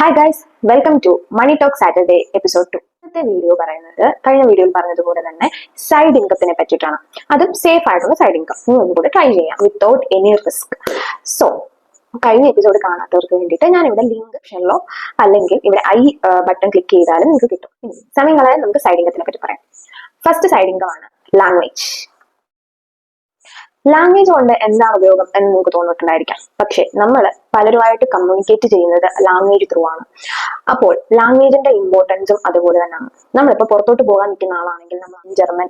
Hi guys, welcome to money talk Saturday episode 2. ഇന്നത്തെ video പറയുന്നത് കഴിഞ്ഞ വീഡിയോയിൽ പറഞ്ഞതുപോലെ തന്നെ സൈഡ് ഇൻകത്തിനെ പറ്റിയിട്ടാണ്. അതും സേഫ് ആയിട്ടുള്ള സൈഡ് ഇൻകം നിങ്ങൾക്ക് കൂടെ ട്രൈ ചെയ്യാം വിത്തൗട്ട് എനി റിസ്ക്. സോ കഴിഞ്ഞ എപ്പിസോഡ് കാണാത്തവർക്ക് വേണ്ടിയിട്ട് ഞാൻ ഇവിടെ ലിങ്ക് ഷെല്ലോ അല്ലെങ്കിൽ ഇവിടെ ഐ ബട്ടൺ ക്ലിക്ക് ചെയ്താലും നിങ്ങൾക്ക് കിട്ടും. സമയം കളയാൻ നമുക്ക് സൈഡ് ഇൻകത്തിനെ പറ്റി പറയാം. ഫസ്റ്റ് സൈഡ് ഇൻകം ആണ് ലാംഗ്വേജ്. ലാംഗ്വേജ് കൊണ്ട് എന്താണ് ഉപയോഗം എന്ന് നിങ്ങൾക്ക് തോന്നിയിട്ടുണ്ടായിരിക്കാം. പക്ഷെ നമ്മൾ പലരുമായിട്ട് കമ്മ്യൂണിക്കേറ്റ് ചെയ്യുന്നത് ലാംഗ്വേജ് ത്രൂ ആണ്. അപ്പോൾ ലാംഗ്വേജിന്റെ ഇമ്പോർട്ടൻസും അതുപോലെ തന്നെയാണ്. നമ്മളിപ്പോൾ പുറത്തോട്ട് പോകാൻ നിൽക്കുന്ന ആളാണെങ്കിൽ നമ്മൾ ജർമ്മൻ,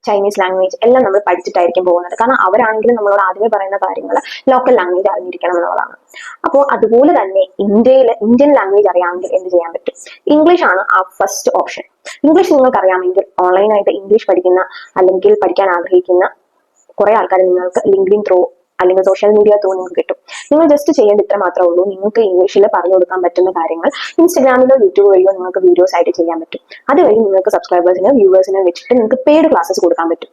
ചൈനീസ് ലാംഗ്വേജ് എല്ലാം നമ്മൾ പഠിച്ചിട്ടായിരിക്കും പോകുന്നത്. കാരണം അവരാണെങ്കിലും നമ്മളോട് ആദ്യമേ പറയുന്ന കാര്യങ്ങൾ ലോക്കൽ ലാംഗ്വേജ് അറിഞ്ഞിരിക്കണം എന്നുള്ളതാണ്. അപ്പോൾ അതുപോലെ തന്നെ ഇന്ത്യൻ ലാംഗ്വേജ് അറിയാമെങ്കിൽ എന്ത് ചെയ്യാൻ പറ്റും? ഇംഗ്ലീഷ് ആണ് ആ ഫസ്റ്റ് ഓപ്ഷൻ. ഇംഗ്ലീഷ് നിങ്ങൾക്ക് അറിയാമെങ്കിൽ ഓൺലൈനായിട്ട് ഇംഗ്ലീഷ് പഠിക്കുന്ന അല്ലെങ്കിൽ പഠിക്കാൻ ആഗ്രഹിക്കുന്ന കുറെ ആൾക്കാർ നിങ്ങൾക്ക് ലിങ്ക്ഡിൻ ത്രൂ അല്ലെങ്കിൽ സോഷ്യൽ മീഡിയ ത്രൂ നിങ്ങൾക്ക് കിട്ടും. നിങ്ങൾ ജസ്റ്റ് ചെയ്യേണ്ട ഇത്ര മാത്രമേ ഉള്ളൂ. നിങ്ങൾക്ക് ഇംഗ്ലീഷിൽ പറഞ്ഞു കൊടുക്കാൻ പറ്റുന്ന കാര്യങ്ങൾ ഇൻസ്റ്റാഗ്രാമിലോ യൂട്യൂബ് വഴിയോ നിങ്ങൾക്ക് വീഡിയോസ് ആയിട്ട് ചെയ്യാൻ പറ്റും. അതുവഴി നിങ്ങൾക്ക് സബ്സ്ക്രൈബേഴ്സിനോ വ്യൂവേഴ്സിനോ വെച്ചിട്ട് നിങ്ങൾക്ക് പെയ്ഡ് ക്ലാസ്സസ് കൊടുക്കാൻ പറ്റും.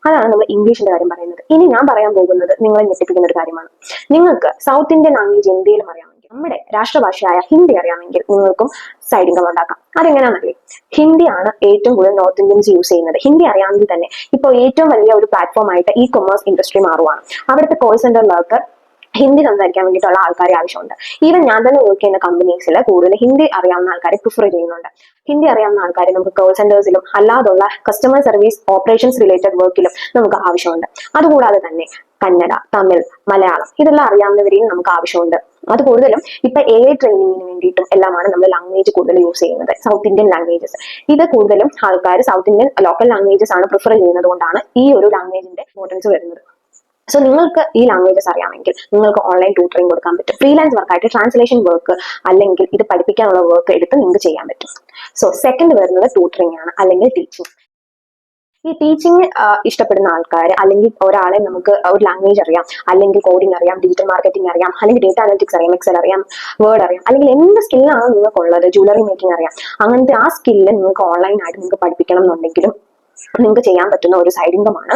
അതാണ് നമ്മൾ ഇംഗ്ലീഷിന്റെ കാര്യം പറയുന്നത്. ഇനി ഞാൻ പറയാൻ പോകുന്നത് നിങ്ങളെ ഞെട്ടിപ്പിക്കുന്ന ഒരു കാര്യമാണ്. നിങ്ങൾക്ക് സൗത്ത് ഇന്ത്യൻ ലാംഗ്വേജ് എന്തെങ്കിലും അറിയാമെങ്കിൽ, നമ്മുടെ രാഷ്ട്രഭാഷയായ ഹിന്ദി അറിയാമെങ്കിൽ നിങ്ങൾക്കും സൈഡ് ഇൻകം ഉണ്ടാക്കാം. അതെങ്ങനെയാണെന്നറിയാം? ഹിന്ദിയാണ് ഏറ്റവും കൂടുതൽ നോർത്ത് ഇന്ത്യൻസ് യൂസ് ചെയ്യുന്നത്. ഹിന്ദി അറിയാമെങ്കിൽ തന്നെ ഇപ്പോൾ ഏറ്റവും വലിയ ഒരു പ്ലാറ്റ്ഫോം ആയിട്ട് ഇ കൊമേഴ്സ് ഇൻഡസ്ട്രി മാറുവാണ്. അവിടുത്തെ കോൾ സെന്ററിലേക്ക് ഹിന്ദി സംസാരിക്കാൻ വേണ്ടിയിട്ടുള്ള ആൾക്കാരെ ആവശ്യമുണ്ട്. ഈവൻ ഞാൻ തന്നെ വർക്ക് ചെയ്യുന്ന കമ്പനീസിൽ കൂടുതൽ ഹിന്ദി അറിയാവുന്ന ആൾക്കാരെ പ്രിഫർ ചെയ്യുന്നുണ്ട്. ഹിന്ദി അറിയാവുന്ന ആൾക്കാരെ നമുക്ക് കോൾ സെന്റേഴ്സിലും അല്ലാതുള്ള കസ്റ്റമർ സർവീസ് ഓപ്പറേഷൻസ് റിലേറ്റഡ് വർക്കിലും നമുക്ക് ആവശ്യമുണ്ട്. അതുകൂടാതെ തന്നെ കന്നഡ, തമിഴ്, മലയാളം ഇതെല്ലാം അറിയാവുന്നവരെയും നമുക്ക് ആവശ്യമുണ്ട്. അത് കൂടുതലും ഇപ്പൊ AI ട്രെയിനിങ്ങിന് വേണ്ടിയിട്ടും എല്ലാമാണ് നമ്മൾ ലാംഗ്വേജ് കൂടുതൽ യൂസ് ചെയ്യുന്നത്, സൗത്ത് ഇന്ത്യൻ ലാംഗ്വേജസ്. ഇത് കൂടുതലും ആൾക്കാർ സൗത്ത് ഇന്ത്യൻ ലോക്കൽ ലാംഗ്വേജസ് ആണ് പ്രിഫർ ചെയ്യുന്നത് കൊണ്ടാണ് ഈ ഒരു ലാംഗ്വേജിന്റെ ഇമ്പോർട്ടൻസ് വരുന്നത്. സോ നിങ്ങൾക്ക് ഈ ലാംഗ്വേജസ് അറിയാമെങ്കിൽ നിങ്ങൾക്ക് ഓൺലൈൻ ട്യൂട്ടറിംഗ് കൊടുക്കാൻ പറ്റും. ഫ്രീലാൻസ് വർക്കായിട്ട് ട്രാൻസ്ലേഷൻ വർക്ക് അല്ലെങ്കിൽ ഇത് പഠിപ്പിക്കാനുള്ള വർക്ക് എടുത്ത് നിങ്ങൾക്ക് ചെയ്യാൻ പറ്റും. സോ സെക്കൻഡ് വരുന്നത് ട്യൂട്ടറിംഗ് ആണ് അല്ലെങ്കിൽ ടീച്ചിങ്. ഈ ടീച്ചിങ് ഇഷ്ടപ്പെടുന്ന ആൾക്കാർ അല്ലെങ്കിൽ ഒരാളെ നമുക്ക് ഒരു ലാംഗ്വേജ് അറിയാം, അല്ലെങ്കിൽ കോഡിംഗ് അറിയാം, ഡിജിറ്റൽ മാർക്കറ്റിംഗ് അറിയാം, അല്ലെങ്കിൽ ഡേറ്റ അനലിറ്റിക്സ് അറിയാം, എക്സൽ അറിയാം, വേർഡ് അറിയാം, അല്ലെങ്കിൽ എന്ത് സ്കില്ലാണ് നിങ്ങൾക്കുള്ളത്, ജ്വല്ലറി മേക്കിംഗ് അറിയാം, അങ്ങനത്തെ ആ സ്കില്ല് നിങ്ങൾക്ക് ഓൺലൈനായിട്ട് നിങ്ങൾക്ക് പഠിപ്പിക്കണം എന്നുണ്ടെങ്കിലും നിങ്ങൾക്ക് ചെയ്യാൻ പറ്റുന്ന ഒരു സൈഡ് ഇൻകമാണ്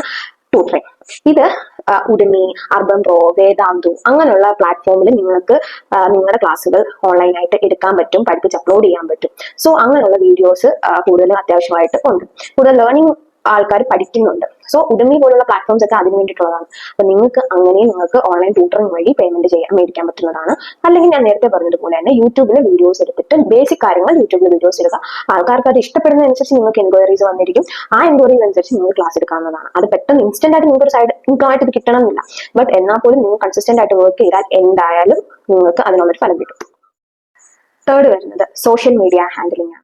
ട്യൂട്ടറിംഗ്. ഇത് ഉഡമി, അർബൻ പ്രോ, വേദാന്തു അങ്ങനെയുള്ള പ്ലാറ്റ്ഫോമിൽ നിങ്ങൾക്ക് നിങ്ങളുടെ ക്ലാസ്സുകൾ ഓൺലൈനായിട്ട് എടുക്കാൻ പറ്റും, പഠിപ്പിച്ച് അപ്ലോഡ് ചെയ്യാൻ പറ്റും. സോ അങ്ങനെയുള്ള വീഡിയോസ് കൂടുതലും അത്യാവശ്യമായിട്ട് ഉണ്ട്. കൂടുതൽ ലേണിംഗ് ആൾക്കാർ പഠിക്കുന്നുണ്ട്. സോ ഉഡമി പോലുള്ള പ്ലാറ്റ്ഫോംസ് ഒക്കെ അതിന് വേണ്ടിയിട്ടുള്ളതാണ്. അപ്പൊ നിങ്ങൾക്ക് ഓൺലൈൻ ട്യൂട്ടറിംഗ് വഴി പേയ്മെന്റ് മേടിക്കാൻ പറ്റുന്നതാണ്. അല്ലെങ്കിൽ ഞാൻ നേരത്തെ പറഞ്ഞതുപോലെ തന്നെ യൂട്യൂബിൽ വീഡിയോസ് എടുത്തിട്ട് ബേസിക് കാര്യങ്ങൾ യൂട്യൂബിൽ വീഡിയോസ് എടുക്കുക. ആൾക്കാർക്ക് അത് ഇഷ്ടപ്പെടുന്നതനുസരിച്ച് നിങ്ങൾക്ക് എൻക്വയറീസ് വന്നിരിക്കും. ആ എൻക്വയറീസ് അനുസരിച്ച് നിങ്ങൾ ക്ലാസ് എടുക്കാവുന്നതാണ്. അത് പെട്ടെന്ന് ഇൻസ്റ്റന്റ് ആയിട്ട് നിങ്ങൾക്ക് ഒരു സൈഡ് ഇൻകം ആയിട്ട് ഇത് കിട്ടണമെന്നില്ല. ബട്ട് എന്നാൽ പോലും നിങ്ങൾ കൺസിസ്റ്റന്റ് ആയിട്ട് വർക്ക് ചെയ്താൽ എന്തായാലും നിങ്ങൾക്ക് അതിനുള്ളൊരു ഫലം കിട്ടും. തേർഡ് വരുന്നത് സോഷ്യൽ മീഡിയ ഹാൻഡിലിംഗ് ആണ്.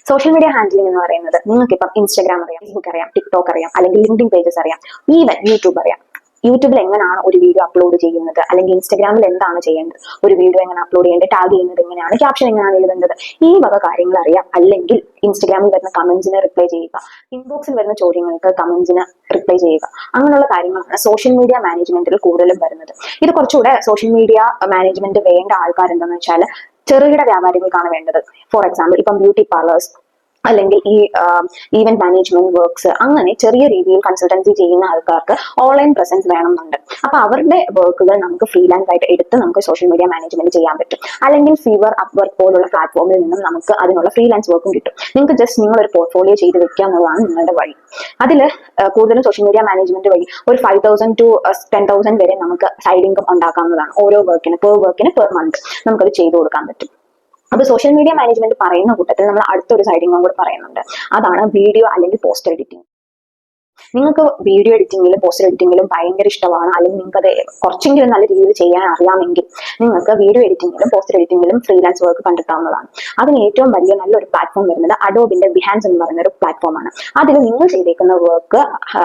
സോഷ്യൽ മീഡിയ ഹാൻഡിലിംഗ് എന്ന് പറയുന്നത് നിങ്ങൾക്കിപ്പം ഇൻസ്റ്റാഗ്രാം അറിയാം, ഫേസ്ബുക്ക് അറിയാം, ടിക്ടോക്ക് അറിയാം, അല്ലെങ്കിൽ ലിങ്ക്ഡിൻ പേജസ് അറിയാം, ഈവൻ യൂട്യൂബ് അറിയാം. യൂട്യൂബിൽ എങ്ങനെയാണ് ഒരു വീഡിയോ അപ്ലോഡ് ചെയ്യുന്നത്, അല്ലെങ്കിൽ ഇൻസ്റ്റാഗ്രാമിൽ എന്താണ് ചെയ്യേണ്ടത്, ഒരു വീഡിയോ എങ്ങനെ അപ്ലോഡ് ചെയ്യേണ്ടത്, ടാഗ് ചെയ്യുന്നത് എങ്ങനെയാണ്, ക്യാപ്ഷൻ എങ്ങനെയാണ് എഴുതേണ്ടത്, ഈ വക കാര്യങ്ങൾ അറിയാം. അല്ലെങ്കിൽ ഇൻസ്റ്റാഗ്രാമിൽ വരുന്ന കമന്റ്സിന് റിപ്ലൈ ചെയ്യുക, ഇൻബോക്സിൽ വരുന്ന ചോദ്യങ്ങൾക്ക് കമന്റ്സിന് റിപ്ലൈ ചെയ്യുക, അങ്ങനെയുള്ള കാര്യങ്ങളാണ് സോഷ്യൽ മീഡിയ മാനേജ്മെന്റിൽ കൂടുതലും വരുന്നത്. ഇത് കുറച്ചുകൂടെ സോഷ്യൽ മീഡിയ മാനേജ്മെന്റ് വേണ്ട ആൾക്കാർ എന്താണെന്ന് വെച്ചാൽ ചെറുകിട വ്യാപാരികൾക്കാണ് വേണ്ടത്. ഫോർ എക്സാമ്പിൾ ഇപ്പം ബ്യൂട്ടി പാർലേഴ്സ് അല്ലെങ്കിൽ ഈ ഈവന്റ് മാനേജ്മെന്റ് വർക്ക്സ്, അങ്ങനെ ചെറിയ രീതിയിൽ കൺസൾട്ടൻസി ചെയ്യുന്ന ആൾക്കാർക്ക് ഓൺലൈൻ പ്രസൻസ് വേണമെന്നുണ്ട്. അപ്പൊ അവരുടെ വർക്കുകൾ നമുക്ക് ഫ്രീലാൻസ് ആയിട്ട് എടുത്ത് നമുക്ക് സോഷ്യൽ മീഡിയ മാനേജ്മെന്റ് ചെയ്യാൻ പറ്റും. അല്ലെങ്കിൽ ഫീവർ, അപ്വർക്ക് പോലുള്ള പ്ലാറ്റ്ഫോമിൽ നിന്നും നമുക്ക് അതിനുള്ള ഫ്രീലാൻസ് വർക്കും കിട്ടും. നിങ്ങൾക്ക് ജസ്റ്റ് നിങ്ങൾ ഒരു പോർട്ട്ഫോളിയോ ചെയ്ത് വെക്കുക എന്നുള്ളതാണ് നിങ്ങളുടെ വഴി. അതിൽ കൂടുതലും സോഷ്യൽ മീഡിയ മാനേജ്മെന്റ് വഴി ഒരു 5,000 to 10,000 വരെ നമുക്ക് സൈഡ് ഇൻകം ഉണ്ടാക്കാവുന്നതാണ്. ഓരോ വർക്കിന് പെർ മന്ത് നമുക്കത് ചെയ്തു കൊടുക്കാൻ പറ്റും. അപ്പൊ സോഷ്യൽ മീഡിയ മാനേജ്മെന്റ് പറയുന്ന കൂട്ടത്തിൽ നമ്മൾ അടുത്തൊരു സൈഡ് ഇൻകം കൂടെ പറയുന്നുണ്ട്. അതാണ് വീഡിയോ അല്ലെങ്കിൽ പോസ്റ്റർ എഡിറ്റിംഗ്. നിങ്ങൾക്ക് വീഡിയോ എഡിറ്റിംഗിലും പോസ്റ്റർ എഡിറ്റിംഗിലും ഭയങ്കര ഇഷ്ടമാണ്, അല്ലെങ്കിൽ നിങ്ങൾക്ക് അത് കുറച്ചെങ്കിലും നല്ല രീതിയിൽ ചെയ്യാൻ അറിയാമെങ്കിൽ നിങ്ങൾക്ക് വീഡിയോ എഡിറ്റിംഗിലും പോസ്റ്റർ എഡിറ്റിംഗിലും ഫ്രീലാൻസ് വർക്ക് കണ്ടെത്താവുന്നതാണ്. അതിന് ഏറ്റവും വലിയ നല്ലൊരു പ്ലാറ്റ്ഫോം വരുന്നത് അഡോബിന്റെ ബിഹാൻസ് എന്ന് പറയുന്ന ഒരു പ്ലാറ്റ്ഫോമാണ്. അതിൽ നിങ്ങൾ ചെയ്തേക്കുന്ന വർക്ക്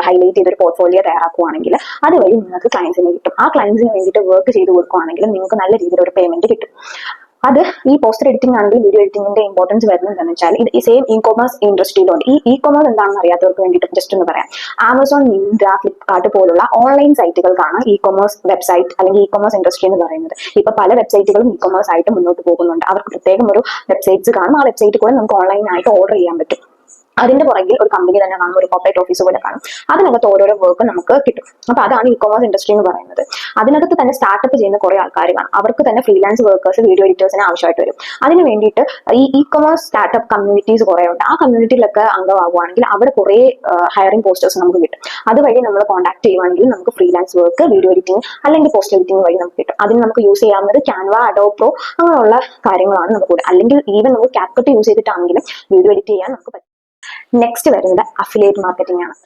ഹൈലൈറ്റ് ചെയ്തൊരു പോർട്ട്ഫോളിയോ തയ്യാറാക്കുകയാണെങ്കിൽ അതുവഴി നിങ്ങൾക്ക് ക്ലയൻസിനെ കിട്ടും. ആ ക്ലയൻസിന് വേണ്ടിയിട്ട് വർക്ക് ചെയ്ത് കൊടുക്കുകയാണെങ്കിൽ നിങ്ങൾക്ക് നല്ല രീതിയിൽ ഒരു പേയ്മെന്റ് കിട്ടും. അത് ഈ പോസ്റ്റർ എഡിറ്റിംഗ് ആണെങ്കിൽ വീഡിയോ എഡിറ്റിംഗിന്റെ ഇമ്പോർട്ടൻസ് വരുന്നത് എന്താണെന്ന് വെച്ചാൽ ഇത് ഈ സെയിം ഇ കൊമേഴ്സ് ഇൻഡസ്ട്രിയിലുണ്ട്. ഈ ഇ കൊമേഴ്സ് എന്താണെന്ന് അറിയാത്തവർക്ക് വേണ്ടിയിട്ട് ജസ്റ്റ് ഒന്ന് പറയാം. ആമസോൺ, മിന്ത്ര, ഫ്ലിപ്കാർട്ട് പോലുള്ള ഓൺലൈൻ സൈറ്റുകൾക്കാണ് ഇ കൊമേഴ്സ് വെബ്സൈറ്റ് അല്ലെങ്കിൽ ഇ കൊമേഴ്സ് ഇൻഡസ്ട്രി എന്ന് പറയുന്നത്. ഇപ്പൊ പല വെബ്സൈറ്റുകളും ഇ കൊമേഴ്സ് ആയിട്ട് മുന്നോട്ട് പോകുന്നുണ്ട്. അവർക്ക് പ്രത്യേകം ഒരു വെബ്സൈറ്റ്സ് കാണും. ആ വെബ്സൈറ്റിൽ കൂടെ നമുക്ക് ഓൺലൈനായിട്ട് ഓർഡർ ചെയ്യാൻ പറ്റും. അതിന്റെ പുറകിൽ ഒരു കമ്പനി തന്നെ കാണും, ഒരു കോർപ്പറേറ്റ് ഓഫീസ് പോലെ കാണും. അതിനകത്ത് ഓരോരോ വർക്ക് നമുക്ക് കിട്ടും. അപ്പൊ അതാണ് ഇ കൊമേഴ്സ് ഇൻഡസ്ട്രി എന്ന് പറയുന്നത്. അതിനകത്ത് തന്നെ സ്റ്റാർട്ടപ്പ് ചെയ്യുന്ന കുറെ ആൾക്കാർ കാണും. അവർക്ക് തന്നെ ഫ്രീലാൻസ് വർക്കേഴ്സ്, വീഡിയോ എഡിറ്റേഴ്സിനെ ആവശ്യമായിട്ട് വരും. അതിന് വേണ്ടിയിട്ട് ഈ ഇ കൊമേഴ്സ് സ്റ്റാർട്ടപ്പ് കമ്മ്യൂണിറ്റീസ് കുറെ ഉണ്ട്. ആ കമ്മ്യൂണിറ്റിയിലൊക്കെ അംഗമാകുവാണെങ്കിൽ അവിടെ കുറെ ഹയറിംഗ് പോസ്റ്റേഴ്സ് നമുക്ക് കിട്ടും. അതുവഴി നമ്മൾ കോൺടാക്ട് ചെയ്യുവാണെങ്കിൽ നമുക്ക് ഫ്രീലാൻസ് വർക്ക്, വീഡിയോ എഡിറ്റിംഗ് അല്ലെങ്കിൽ പോസ്റ്റ് എഡിറ്റിംഗ് വഴി നമുക്ക് കിട്ടും. അതിന് നമുക്ക് യൂസ് ചെയ്യാവുന്നത് ക്യാൻവ, അഡോബ് പ്രോ അങ്ങനെയുള്ള കാര്യങ്ങളാണ് നമുക്ക് കൂടെ. അല്ലെങ്കിൽ ഈവൻ നമുക്ക് ക്യാപ്കട്ട് യൂസ് ചെയ്തിട്ടാണെങ്കിലും വീഡിയോ എഡിറ്റ് ചെയ്യാൻ നമുക്ക് പറ്റും. നെക്സ്റ്റ് വരുന്നത് അഫിലിയേറ്റ് മാർക്കറ്റിംഗ് ആണ്.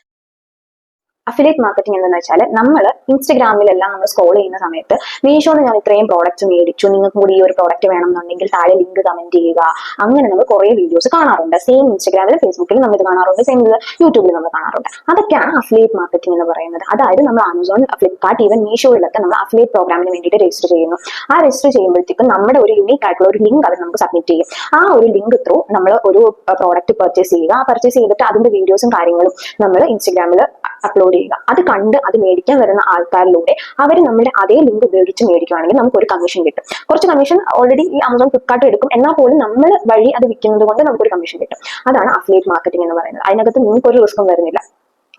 അഫിലിയേറ്റ് മാർക്കറ്റിംഗ് എന്താണെന്ന് വെച്ചാൽ നമ്മൾ ഇൻസ്റ്റഗ്രാമിലെല്ലാം നമ്മൾ സ്ക്രോൾ ചെയ്യുന്ന സമയത്ത് മീഷോന്ന് ഞാൻ ഇത്രയും പ്രോഡക്റ്റ്സ് മേടിച്ചു, നിങ്ങൾക്ക് കൂടി ഈ ഒരു പ്രോഡക്റ്റ് വേണമെന്നുണ്ടെങ്കിൽ താഴെ ലിങ്ക് കമന്റ് ചെയ്യുക, അങ്ങനെ നമ്മൾ കുറെ വീഡിയോസ് കാണാറുണ്ട്. സെയിം ഇൻസ്റ്റഗ്രാമിലും ഫേസ്ബുക്കിലും നമ്മൾ ഇത് കാണാറുണ്ട്, സെയിം യൂട്യൂബിൽ നമ്മൾ കാണാറുണ്ട്. അതൊക്കെയാണ് അഫിലിയേറ്റ് മാർക്കറ്റിംഗ് എന്ന് പറയുന്നത്. അതായത് നമ്മൾ ആമസോൺ, ഫ്ലിപ്കാർട്ട്, ഈവൻ മീഷോയിലൊക്കെ നമ്മൾ അഫിലിയേറ്റ് പ്രോഗ്രാമിന് വേണ്ടിയിട്ട് രജിസ്റ്റർ ചെയ്യുന്നു. ആ രജിസ്റ്റർ ചെയ്യുമ്പോഴത്തേക്കും നമ്മുടെ ഒരു യൂണീക്ക് ആയിട്ടുള്ള ഒരു ലിങ്ക് അവർ നമുക്ക് സബ്മിറ്റ് ചെയ്യും. ആ ഒരു ലിങ്ക് ത്രൂ നമ്മൾ ഒരു പ്രോഡക്റ്റ് പർച്ചേസ് ചെയ്യുക. ആ പർച്ചേസ് ചെയ്തിട്ട് അതിന്റെ വീഡിയോസും കാര്യങ്ങളും നമ്മൾ ഇൻസ്റ്റഗ്രാമിൽ അപ്ലോഡ് ചെയ്യുക. അത് കണ്ട് അത് മേടിക്കാൻ വരുന്ന ആൾക്കാരിലൂടെ അവർ നമ്മുടെ അതേ ലിങ്ക് ഉപയോഗിച്ച് മേടിക്കുകയാണെങ്കിൽ നമുക്ക് ഒരു കമ്മീഷൻ കിട്ടും. കുറച്ച് കമ്മീഷൻ ഓൾറെഡി ഈ ആമസോൺ, ഫ്ലിപ്കാർട്ട് എടുക്കും. എന്നാൽ പോലും നമ്മൾ വഴി അത് വിൽക്കുന്നത് കൊണ്ട് നമുക്കൊരു കമ്മീഷൻ കിട്ടും. അതാണ് അഫിലിയേറ്റ് മാർക്കറ്റിംഗ് എന്ന് പറയുന്നത്. അതിനകത്ത് നിങ്ങൾക്ക് ഒരു റിസ്ക്കും വരുന്നില്ല.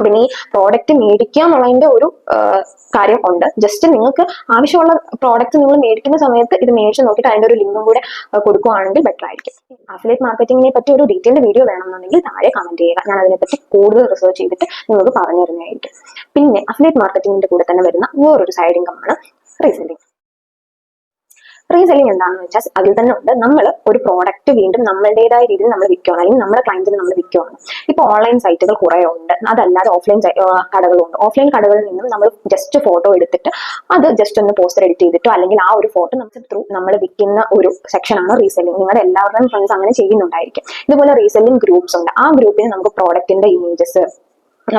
പിന്നെ ഈ പ്രോഡക്റ്റ് മേടിക്കുക എന്നുള്ളതിന്റെ ഒരു കാര്യം ഉണ്ട്. ജസ്റ്റ് നിങ്ങൾക്ക് ആവശ്യമുള്ള പ്രോഡക്റ്റ് നിങ്ങൾ മേടിക്കുന്ന സമയത്ത് ഇത് മേടിച്ച് നോക്കിയിട്ട് അതിന്റെ ഒരു ലിങ്കും കൂടെ കൊടുക്കുകയാണെങ്കിൽ ബെറ്റർ ആയിരിക്കും. അഫിലിയേറ്റ് മാർക്കറ്റിംഗിനെ പറ്റി ഒരു ഡീറ്റെയിൽഡ് വീഡിയോ വേണമെന്നുണ്ടെങ്കിൽ താഴെ കമന്റ് ചെയ്യുക. ഞാൻ അതിനെപ്പറ്റി കൂടുതൽ റിസർച്ച് ചെയ്തിട്ട് നിങ്ങൾക്ക് പറഞ്ഞു തരുന്നതായിരിക്കും. പിന്നെ അഫിലിയേറ്റ് മാർക്കറ്റിംഗിന്റെ കൂടെ തന്നെ വരുന്ന വേറൊരു സൈഡ് ഇൻകം ആണ് റീസെല്ലിംഗ്. റീസെല്ലിംഗ് എന്താണെന്ന് വെച്ചാൽ അതിൽ തന്നെ ഉണ്ട്, നമ്മൾ ഒരു പ്രോഡക്റ്റ് വീണ്ടും നമ്മളുടേതായ രീതിയിൽ നമ്മൾ വിൽക്കുകയാണ്, അല്ലെങ്കിൽ നമ്മുടെ ക്ലയന്റിന് നമ്മൾ വിൽക്കുകയാണ്. ഇപ്പൊ ഓൺലൈൻ സൈറ്റുകൾ കുറെ ഉണ്ട്, അതല്ലാതെ ഓഫ്ലൈൻ കടകളുണ്ട്. ഓഫ്ലൈൻ കടകളിൽ നിന്നും നമ്മൾ ജസ്റ്റ് ഫോട്ടോ എടുത്തിട്ട് അത് ജസ്റ്റ് ഒന്ന് പോസ്റ്റർ എഡിറ്റ് ചെയ്തിട്ടോ അല്ലെങ്കിൽ ആ ഒരു ഫോട്ടോ നമുക്ക് ത്രൂ നമ്മൾ വിൽക്കുന്ന ഒരു സെക്ഷനാണ് റീസെല്ലിംഗ്. നിങ്ങളുടെ എല്ലാവരുടെയും ഫ്രണ്ട്സ് അങ്ങനെ ചെയ്യുന്നുണ്ടായിരിക്കും. ഇതുപോലെ റീസെല്ലിംഗ് ഗ്രൂപ്പ്സ് ഉണ്ട്. ആ ഗ്രൂപ്പിൽ നമുക്ക് പ്രോഡക്റ്റിന്റെ ഇമേജസ്,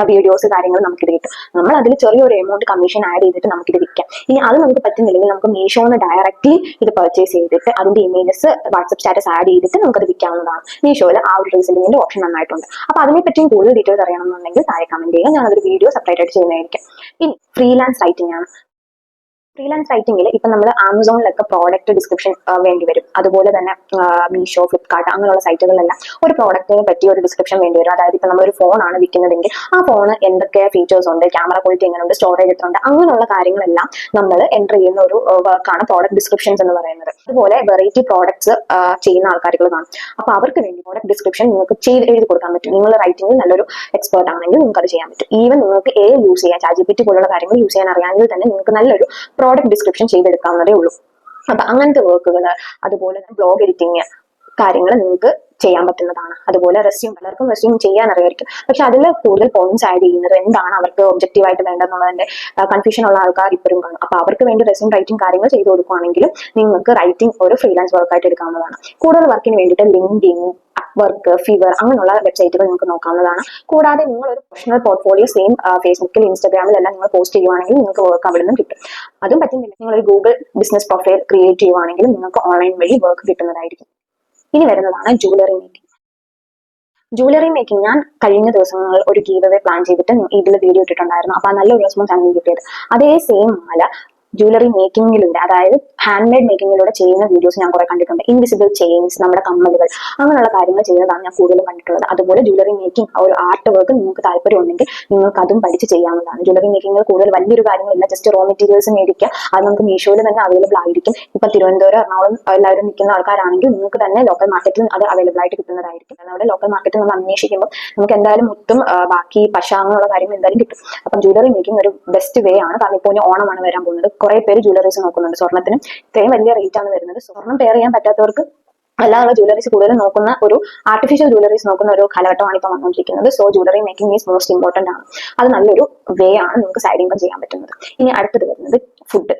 വീഡിയോസ്, കാര്യങ്ങൾ നമുക്കിത് കിട്ടും. നമ്മൾ അതിൽ ചെറിയൊരു എമൗണ്ട് കമ്മീഷൻ ആഡ് ചെയ്തിട്ട് നമുക്കിത് വിൽക്കാം. ഇനി അത് നമുക്ക് പറ്റുന്നില്ലെങ്കിൽ നമുക്ക് മീഷോന്ന് ഡയറക്റ്റ്ലി ഇത് പർച്ചേസ് ചെയ്തിട്ട് അതിന്റെ ഇമേജസ് വാട്സ്ആപ്പ് സ്റ്റാറ്റസ് ആഡ് ചെയ്തിട്ട് നമുക്കത് വിൽക്കാവുന്നതാണ്. മീഷോയിൽ ആ ഒരു റീസെല്ലിംഗിന്റെ ഓപ്ഷൻ നന്നായിട്ടുണ്ട്. അപ്പൊ അതിനെപ്പറ്റിയും കൂടുതൽ ഡീറ്റെയിൽസ് അറിയണമെന്നുണ്ടെങ്കിൽ താഴെ കമന്റ് ചെയ്യുക. ഞാൻ അതൊരു വീഡിയോ സെപ്പറേറ്റ് ആയിട്ട് ചെയ്യുന്നതായിരിക്കും. ഇനി ഫ്രീലാൻസ് റൈറ്റിംഗ് ആണ്. ഫ്രീലാൻസ് റൈറ്റിംഗിൽ ഇപ്പൊ നമ്മൾ ആമസോണിലൊക്കെ പ്രോഡക്റ്റ് ഡിസ്ക്രിപ്ഷൻ വേണ്ടി വരും. അതുപോലെ തന്നെ മീഷോ, ഫ്ലിപ്കാർട്ട് അങ്ങനെയുള്ള സൈറ്റുകളിലെല്ലാം ഒരു പ്രോഡക്റ്റിനെ പറ്റി ഒരു ഡിസ്ക്രിപ്ഷൻ വേണ്ടി വരും. അതായത് ഇപ്പൊ നമ്മളൊരു ഫോണാണ് വിൽക്കുന്നതെങ്കിൽ ആ ഫോണ് എന്തൊക്കെ ഫീച്ചേഴ്സ് ഉണ്ട്, ക്യാമറ ക്വാളിറ്റി എങ്ങനെയുണ്ട്, സ്റ്റോറേജ് എത്ര ഉണ്ട്, അങ്ങനെയുള്ള കാര്യങ്ങളെല്ലാം നമ്മൾ എൻ്റർ ചെയ്യുന്ന ഒരു വർക്കാണ് പ്രോഡക്റ്റ് ഡിസ്ക്രിപ്ഷൻസ് എന്ന് പറയുന്നത്. അതുപോലെ വെറൈറ്റി പ്രോഡക്ട്സ് ചെയ്യുന്ന ആൾക്കാരുകൾ കാണും. അപ്പൊ അവർക്ക് വേണ്ടി പ്രോഡക്റ്റ് ഡിസ്ക്രിപ്ഷൻ നിങ്ങൾക്ക് എഴുതി കൊടുക്കാൻ പറ്റും. നിങ്ങൾ റൈറ്റിംഗിൽ നല്ലൊരു എക്സ്പേർട്ട് ആണെങ്കിൽ നിങ്ങൾക്ക് അത് ചെയ്യാൻ പറ്റും. ഈവൻ നിങ്ങൾക്ക് യൂസ് ചെയ്യാൻ, ChatGPT പോലുള്ള കാര്യങ്ങൾ യൂസ് ചെയ്യാൻ അറിയാമെങ്കിൽ തന്നെ നിങ്ങൾക്ക് നല്ലൊരു പ്രോഡക്റ്റ് ഡിസ്ക്രിപ്ഷൻ ചെയ്തെടുക്കാവുന്നതേ ഉള്ളൂ. അപ്പൊ അങ്ങനത്തെ വർക്കുകൾ, അതുപോലെ ബ്ലോഗ് എഡിറ്റിംഗ് കാര്യങ്ങൾ നിങ്ങൾക്ക് ചെയ്യാൻ പറ്റുന്നതാണ്. അതുപോലെ റെസ്യൂം, പലർക്കും റെസ്യൂം ചെയ്യാൻ അറിയായിരിക്കും, പക്ഷെ അതിൽ കൂടുതൽ പോയിന്റ്സ് ആഡ് ചെയ്യുന്നത് എന്താണ് അവർക്ക് ഒബ്ജക്റ്റീവായിട്ട് വേണ്ടെന്നുള്ളതിന്റെ കൺഫ്യൂഷൻ ഉള്ള ആൾക്കാർ ഇപ്പോഴും കാണും. അപ്പൊ അവർക്ക് വേണ്ടി റെസ്യൂം റൈറ്റിംഗ് കാര്യങ്ങൾ ചെയ്തു കൊടുക്കുകയാണെങ്കിലും നിങ്ങൾക്ക് റൈറ്റിംഗ് ഒരു ഫ്രീലാൻസ് വർക്കായിട്ട് എടുക്കാവുന്നതാണ്. കൂടുതൽ വർക്കിന് വേണ്ടിയിട്ട് ലിങ്ക്ഡിൻ, വർക്ക്, ഫീവർ അങ്ങനെയുള്ള വെബ്സൈറ്റുകൾ നിങ്ങൾക്ക് നോക്കാവുന്നതാണ്. കൂടാതെ നിങ്ങൾ ഒരു പ്രൊഫഷണൽ പോർട്ട്ഫോളിയോ സെയിം ഫേസ്ബുക്കിൽ, ഇൻസ്റ്റാഗ്രാമിലെല്ലാം നിങ്ങൾ പോസ്റ്റ് ചെയ്യുവാണെങ്കിൽ നിങ്ങൾക്ക് വർക്ക് അവിടെ നിന്നും കിട്ടും. അതും പറ്റുന്നില്ല, നിങ്ങളൊരു ഗൂഗിൾ ബിസിനസ് പ്രൊഫൈൽ ക്രിയേറ്റ് ചെയ്യുവാണെങ്കിൽ നിങ്ങൾക്ക് ഓൺലൈൻ വഴി വർക്ക് കിട്ടുന്നതായിരിക്കും. ഇനി വരുന്നതാണ് ജുവലറി മേക്കിംഗ്. ജുവലറി മേക്കിംഗ് ഞാൻ കഴിഞ്ഞ ദിവസങ്ങളിൽ ഒരു ഗീവ് അവേ പ്ലാൻ ചെയ്തിട്ട് ഇതിൽ വീഡിയോ ഇട്ടിട്ടുണ്ടായിരുന്നു. അപ്പൊ നല്ലൊരു റെസ്പോൺസ് ആണ് കിട്ടിയത്. അതേ സെയിം മാല ജുവലറി മേക്കിങ്ങിലൂടെ, അതായത് ഹാൻഡ് മെയ്ഡ് മേക്കിങ്ങിലൂടെ ചെയ്യുന്ന വീഡിയോസ് ഞാൻ കുറെ കണ്ടിട്ടുണ്ട്. ഇൻവിസിബിൾ ചെയിൻസ്, നമ്മുടെ കമ്മലുകൾ, അങ്ങനെയുള്ള കാര്യങ്ങൾ ചെയ്യുന്നതാണ് ഞാൻ കൂടുതലും കണ്ടിട്ടുള്ളത്. അതുപോലെ ജുവലറി മേക്കിംഗ് ഒരു ആർട്ട് വർക്ക് നിങ്ങൾക്ക് താല്പര്യം ഉണ്ടെങ്കിൽ നിങ്ങൾക്ക് അതും പഠിച്ച് ചെയ്യാവുന്നതാണ്. ജുവലറി മേക്കിങ്ങിൽ കൂടുതൽ വലിയൊരു കാര്യങ്ങളില്ല, ജസ്റ്റ് റോ മെറ്റീരിയൽസ് മേടിക്കുക. അത് നമുക്ക് മീഷോയിൽ തന്നെ അവൈലബിൾ ആയിരിക്കും. ഇപ്പൊ തിരുവനന്തപുരം, എറണാകുളം എല്ലാവരും നിൽക്കുന്ന ആൾക്കാരാണെങ്കിൽ നിങ്ങൾക്ക് തന്നെ ലോക്കൽ മാർക്കറ്റിൽ അത് അവൈലബിൾ ആയിട്ട് കിട്ടുന്നതായിരിക്കും. നമ്മുടെ ലോക്കൽ മാർക്കറ്റിൽ നമ്മൾ അന്വേഷിക്കുമ്പോൾ നമുക്ക് എന്തായാലും മുത്തും ബാക്കി പശ അങ്ങനെയുള്ള കാര്യങ്ങൾ എന്തായാലും കിട്ടും. അപ്പം ജുവലറി മേക്കിംഗ് ഒരു ബെസ്റ്റ് വേ ആണ്. കാരണം ഇപ്പോൾ ഓണമാണ് വരാൻ പോകുന്നത്. കുറെ പേര് ജ്വല്ലറീസ് നോക്കുന്നുണ്ട്. സ്വർണ്ണത്തിന് ഇത്രയും വലിയ റേറ്റ് ആണ് വരുന്നത്. സ്വർണ്ണം പെയർ ചെയ്യാൻ പറ്റാത്തവർക്ക് അല്ലാതെ ജ്വല്ലറീസ് കൂടുതൽ നോക്കുന്ന ഒരു ആർട്ടിഫിഷ്യൽ ജ്വല്ലറീസ് നോക്കുന്ന ഒരു കാലഘട്ടമാണ് ഇപ്പൊ വന്നുകൊണ്ടിരിക്കുന്നത്. So jewellery making is most important ആണ്. അത് നല്ലൊരു വേ ആണ് നിങ്ങൾക്ക് സൈഡ് ഇൻകം ചെയ്യാൻ പറ്റുന്നത്. ഇനി അടുത്തത് വരുന്നത് ഫുഡ്.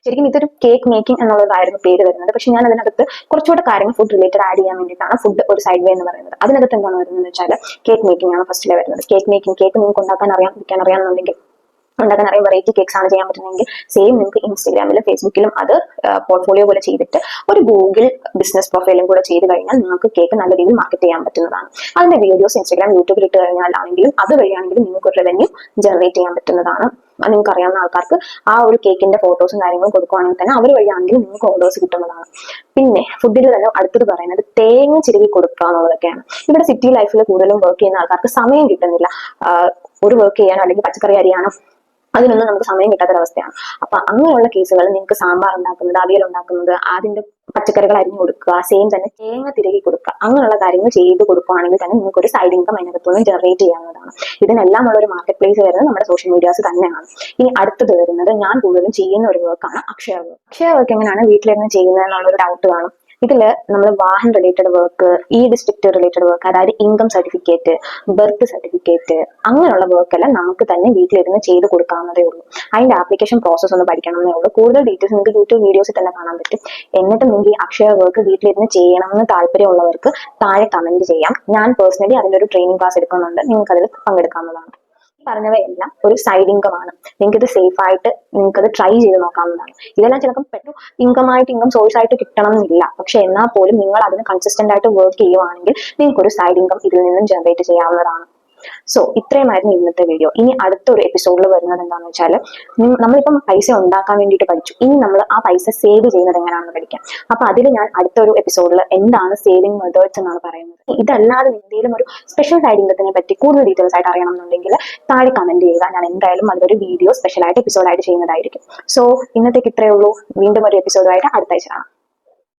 ശരിക്കും ഇതൊരു കേക്ക് മേക്കിംഗ് എന്നുള്ളതായിരുന്നു പേര് വരുന്നത്. പക്ഷെ ഞാൻ അതിനകത്ത് കുറച്ചുകൂടെ കാര്യങ്ങൾ ഫുഡ് റിലേറ്റഡ് ആഡ് ചെയ്യാൻ വേണ്ടിയിട്ടാണ് ഫുഡ് ഒരു സൈഡ് വേ എന്ന് പറയുന്നത്. അതിനകത്ത് എന്താണ് വരുന്നത് വെച്ചാൽ കേക്ക് മേക്കിംഗ് ആണ് ഫസ്റ്റിലെ വരുന്നത്. കേക്ക് മേക്കിംഗ്, കേക്ക് നിങ്ങൾക്ക് ഉണ്ടാക്കാൻ അറിയാം, വിൽക്കാൻ അറിയാമെന്നുണ്ടെങ്കിൽ, ഉണ്ടാക്കാൻ അറിയാം, വെറൈറ്റി കേക്ക്സ് ആണ് ചെയ്യാൻ പറ്റുന്നതെങ്കിൽ സെയിം നിങ്ങൾക്ക് ഇൻസ്റ്റാഗ്രാമിലും ഫേസ്ബുക്കിലും അത് പോർട്ട്ഫോളിയോ പോലെ ചെയ്തിട്ട് ഒരു ഗൂഗിൾ ബിസിനസ് പ്രൊഫൈലും കൂടെ ചെയ്ത് കഴിഞ്ഞാൽ നിങ്ങൾക്ക് കേക്ക് നല്ല രീതിയിൽ മാർക്കറ്റ് ചെയ്യാൻ പറ്റുന്നതാണ്. അതിന്റെ വീഡിയോസ് ഇൻസ്റ്റാഗ്രാം, യൂട്യൂബിൽ ഇട്ട് കഴിഞ്ഞാൽ ആണെങ്കിലും അത് വഴിയാണെങ്കിലും നിങ്ങൾക്ക് ഒരു റവന്യൂ ജനറേറ്റ് ചെയ്യാൻ പറ്റുന്നതാണ്. നിങ്ങൾക്ക് അറിയാവുന്ന ആൾക്കാർക്ക് ആ ഒരു കേക്കിന്റെ ഫോട്ടോസും കാര്യങ്ങളും കൊടുക്കുവാണെങ്കിൽ തന്നെ അവർ വഴിയാണെങ്കിൽ നിങ്ങൾക്ക് ഓർഡേഴ്സ് കിട്ടുന്നതാണ്. പിന്നെ ഫുഡിൽ തന്നെ അടുത്തത് പറയുന്നത് തേങ്ങ ചിരകി കൊടുക്കുക എന്നുള്ളതൊക്കെയാണ്. ഇവിടെ സിറ്റി ലൈഫിൽ കൂടുതലും വർക്ക് ചെയ്യുന്ന ആൾക്കാർക്ക് സമയം കിട്ടുന്നില്ല ഒരു വർക്ക് ചെയ്യാനോ അല്ലെങ്കിൽ പച്ചക്കറി അരിയാനോ അതിനൊന്നും നമുക്ക് സമയം കിട്ടാത്തൊരവസ്ഥയാണ്. അപ്പൊ അങ്ങനെയുള്ള കേസുകൾ നിങ്ങൾക്ക് സാമ്പാർ ഉണ്ടാക്കുന്നത്, അവിയൽ ഉണ്ടാക്കുന്നത്, അതിന്റെ പച്ചക്കറികൾ അരിഞ്ഞു കൊടുക്കുക, സെയിം തന്നെ തേങ്ങ തിരകി കൊടുക്കുക, അങ്ങനെയുള്ള കാര്യങ്ങൾ ചെയ്ത് കൊടുക്കുകയാണെങ്കിൽ തന്നെ നിങ്ങൾക്ക് ഒരു സൈഡ് ഇൻകം അതിനകത്തുനിന്ന് ജനറേറ്റ് ചെയ്യാവുന്നതാണ്. ഇതിനെല്ലാം ഉള്ള ഒരു മാർക്കറ്റ് പ്ലേസ് വരുന്നത് നമ്മുടെ സോഷ്യൽ മീഡിയാസ് തന്നെയാണ്. ഇനി അടുത്തത് വരുന്നത് ഞാൻ കൂടുതലും ചെയ്യുന്ന ഒരു വർക്കാണ് അക്ഷയ വർക്ക്. അക്ഷയ വർക്ക് എങ്ങനെയാണ് വീട്ടിലിരുന്ന് ചെയ്യുന്നത് എന്നുള്ളൊരു ഡൗട്ട് കാണും. ഇതില് നമ്മൾ വാഹൻ റിലേറ്റഡ് വർക്ക്, ഈ ഡിസ്ട്രിക്ട് റിലേറ്റഡ് വർക്ക്, അതായത് ഇൻകം സർട്ടിഫിക്കറ്റ്, ബർത്ത് സർട്ടിഫിക്കറ്റ്, അങ്ങനെയുള്ള വർക്ക് എല്ലാം നമുക്ക് തന്നെ വീട്ടിലിരുന്ന് ചെയ്ത് കൊടുക്കാവുന്നതേ ഉള്ളൂ. അതിന്റെ ആപ്ലിക്കേഷൻ പ്രോസസ്സ് ഒന്ന് പഠിക്കണമെന്നേ ഉള്ളൂ. കൂടുതൽ ഡീറ്റെയിൽസ് നിങ്ങൾക്ക് യൂട്യൂബ് വീഡിയോസിൽ തന്നെ കാണാൻ പറ്റും. എന്നിട്ട് നിങ്ങൾക്ക് അക്ഷയ വർക്ക് വീട്ടിലിരുന്ന് ചെയ്യണമെന്ന് താല്പര്യമുള്ളവർക്ക് താഴെ കമന്റ് ചെയ്യാം. ഞാൻ പേഴ്സണലി അതിന്റെ ഒരു ട്രെയിനിങ് ക്ലാസ് എടുക്കുന്നുണ്ട്, നിങ്ങൾക്ക് അതിൽ പങ്കെടുക്കാവുന്നതാണ്. പറഞ്ഞവയെല്ലാം ഒരു സൈഡ് ഇൻകം ആണ്. നിങ്ങൾക്ക് ഇത് സേഫ് ആയിട്ട് നിങ്ങൾക്ക് അത് ട്രൈ ചെയ്ത് നോക്കാവുന്നതാണ്. ഇതെല്ലാം ചിലപ്പോൾ പെട്ടെന്ന് ഇൻകം സോഴ്സ് ആയിട്ട് കിട്ടണം എന്നില്ല, പക്ഷെ എന്നാൽ പോലും നിങ്ങൾ അതിന് കൺസിസ്റ്റന്റ് ആയിട്ട് വർക്ക് ചെയ്യുവാണെങ്കിൽ നിങ്ങൾക്ക് ഒരു സൈഡ് ഇൻകം ഇതിൽ നിന്നും ജനറേറ്റ് ചെയ്യാവുന്നതാണ്. സോ ഇത്രയുമായിരുന്നു ഇന്നത്തെ വീഡിയോ. ഇനി അടുത്തൊരു എപ്പിസോഡിൽ വരുന്നത് എന്താണെന്ന് വെച്ചാൽ, നമ്മളിപ്പം പൈസ ഉണ്ടാക്കാൻ വേണ്ടിയിട്ട് പഠിച്ചു, ഇനി നമ്മൾ ആ പൈസ സേവ് ചെയ്യുന്നത് എങ്ങനെയാണെന്ന് പഠിക്കാം. അപ്പൊ അതിൽ ഞാൻ അടുത്തൊരു എപ്പിസോഡിൽ എന്താണ് സേവിങ് മെത്തേഡ്സ് എന്നാണ് പറയുന്നത്. ഇതല്ലാതെ എന്തെങ്കിലും ഒരു സ്പെഷ്യൽ സൈഡ് ഇൻകത്തിനെ പറ്റി കൂടുതൽ ഡീറ്റെയിൽസ് ആയിട്ട് അറിയണം എന്നുണ്ടെങ്കിൽ താഴെ കമന്റ് ചെയ്യുക. ഞാൻ എന്തായാലും അതൊരു വീഡിയോ സ്പെഷ്യലായിട്ട് എപ്പിസോഡായിട്ട് ചെയ്യുന്നതായിരിക്കും. സോ ഇന്നത്തേക്ക് ഇത്രയേ ഉള്ളൂ. വീണ്ടും ഒരു എപ്പിസോഡായിട്ട് അടുത്ത ആഴ്ച കാണാം.